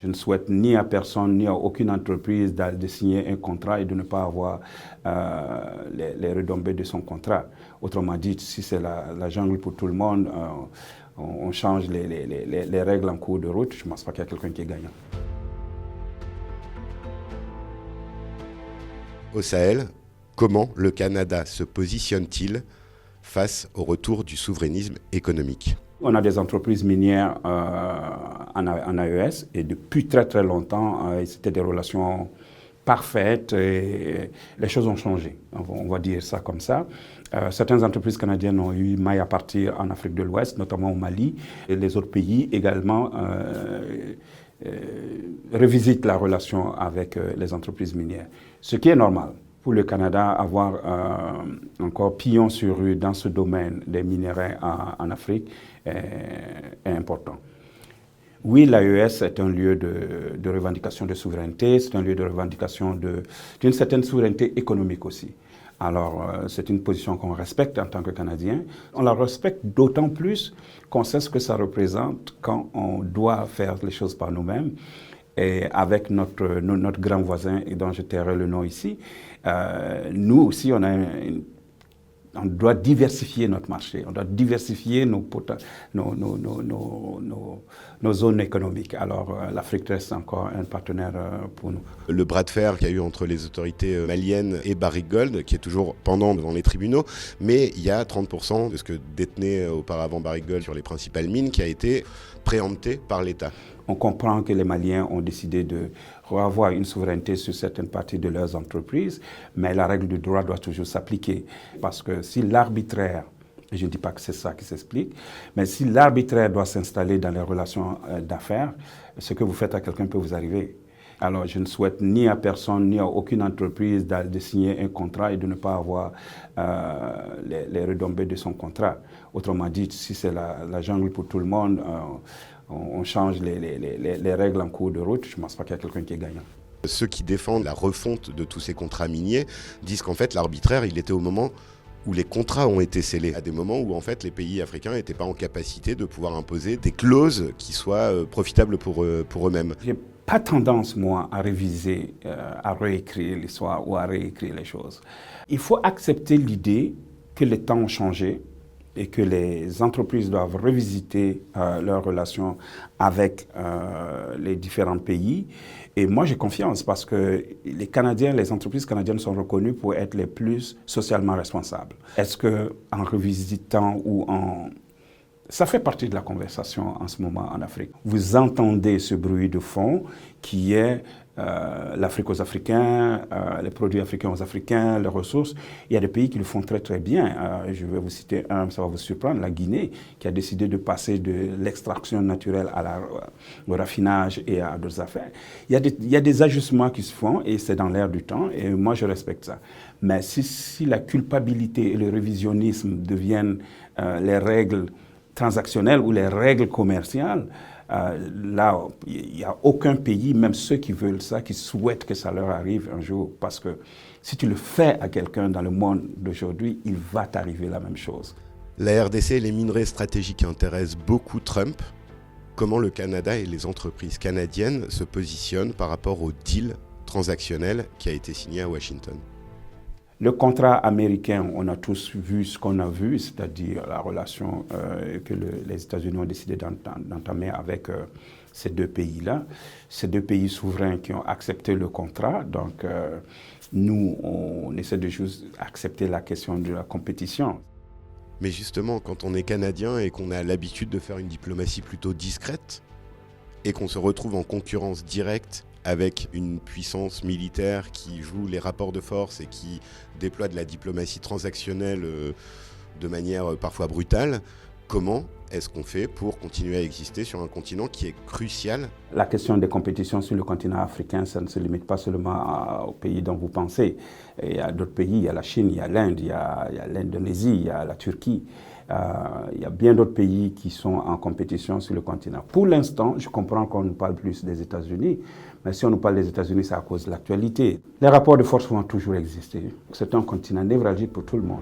Je ne souhaite ni à personne, ni à aucune entreprise de signer un contrat et de ne pas avoir les retombées de son contrat. Autrement dit, si c'est la jungle pour tout le monde, on change les règles en cours de route, je ne pense pas qu'il y a quelqu'un qui est gagnant. Au Sahel, comment le Canada se positionne-t-il face au retour du souverainisme économique ? On a des entreprises minières en AES et depuis très très longtemps, c'était des relations parfaites et les choses ont changé, on va dire ça comme ça. Certaines entreprises canadiennes ont eu maille à partir en Afrique de l'Ouest, notamment au Mali, et les autres pays également revisitent la relation avec les entreprises minières, ce qui est normal. Pour le Canada, avoir encore pignon sur rue dans ce domaine des minéraux en Afrique est important. Oui, l'AES est un lieu de revendication de souveraineté, c'est un lieu de revendication d'une certaine souveraineté économique aussi. Alors, c'est une position qu'on respecte en tant que Canadien. On la respecte d'autant plus qu'on sait ce que ça représente quand on doit faire les choses par nous-mêmes. Et avec notre grand voisin, dont je tairai le nom ici, nous aussi, on doit diversifier notre marché, on doit diversifier nos zones économiques. Alors, l'Afrique reste encore un partenaire pour nous. Le bras de fer qu'il y a eu entre les autorités maliennes et Barrick Gold, qui est toujours pendant devant les tribunaux, mais il y a 30% de ce que détenait auparavant Barrick Gold sur les principales mines qui a été préempté par l'État. On comprend que les Maliens ont décidé de avoir une souveraineté sur certaines parties de leurs entreprises, mais la règle du droit doit toujours s'appliquer. Parce que si l'arbitraire, et je ne dis pas que c'est ça qui s'explique, mais si l'arbitraire doit s'installer dans les relations d'affaires, ce que vous faites à quelqu'un peut vous arriver. Alors, je ne souhaite ni à personne, ni à aucune entreprise de signer un contrat et de ne pas avoir les retombées de son contrat. Autrement dit, si c'est la jungle pour tout le monde, on change les règles en cours de route, je ne pense pas qu'il y a quelqu'un qui est gagnant. Ceux qui défendent la refonte de tous ces contrats miniers disent qu'en fait, l'arbitraire, il était au moment où les contrats ont été scellés, à des moments où en fait les pays africains n'étaient pas en capacité de pouvoir imposer des clauses qui soient profitables pour eux-mêmes. J'ai pas tendance, moi, à réviser, à réécrire l'histoire ou à réécrire les choses. Il faut accepter l'idée que les temps ont changé et que les entreprises doivent revisiter leurs relations avec les différents pays. Et moi, j'ai confiance parce que les entreprises canadiennes sont reconnues pour être les plus socialement responsables. Est-ce qu'en revisitant ou en... Ça fait partie de la conversation en ce moment en Afrique. Vous entendez ce bruit de fond qui est l'Afrique aux Africains, les produits africains aux Africains, les ressources. Il y a des pays qui le font très très bien. Je vais vous citer un, ça va vous surprendre, la Guinée, qui a décidé de passer de l'extraction naturelle au raffinage et à d'autres affaires. Il y a des ajustements qui se font et c'est dans l'air du temps et moi je respecte ça. Mais si la culpabilité et le révisionnisme deviennent les règles transactionnelles ou les règles commerciales, là, il n'y a aucun pays, même ceux qui veulent ça, qui souhaitent que ça leur arrive un jour. Parce que si tu le fais à quelqu'un dans le monde d'aujourd'hui, il va t'arriver la même chose. La RDC et les minerais stratégiques intéressent beaucoup Trump. Comment le Canada et les entreprises canadiennes se positionnent par rapport au deal transactionnel qui a été signé à Washington ? Le contrat américain, on a tous vu ce qu'on a vu, c'est-à-dire la relation que les États-Unis ont décidé d'entamer avec ces deux pays-là. Ces deux pays souverains qui ont accepté le contrat. Donc, nous, on essaie de juste accepter la question de la compétition. Mais justement, quand on est Canadien et qu'on a l'habitude de faire une diplomatie plutôt discrète et qu'on se retrouve en concurrence directe avec une puissance militaire qui joue les rapports de force et qui déploie de la diplomatie transactionnelle de manière parfois brutale, comment est-ce qu'on fait pour continuer à exister sur un continent qui est crucial ? La question des compétitions sur le continent africain, ça ne se limite pas seulement aux pays dont vous pensez. Il y a d'autres pays, il y a la Chine, il y a l'Inde, il y a l'Indonésie, il y a la Turquie. Il y a bien d'autres pays qui sont en compétition sur le continent. Pour l'instant, je comprends qu'on nous parle plus des États-Unis, mais si on nous parle des États-Unis, c'est à cause de l'actualité. Les rapports de force vont toujours exister. C'est un continent névralgique pour tout le monde.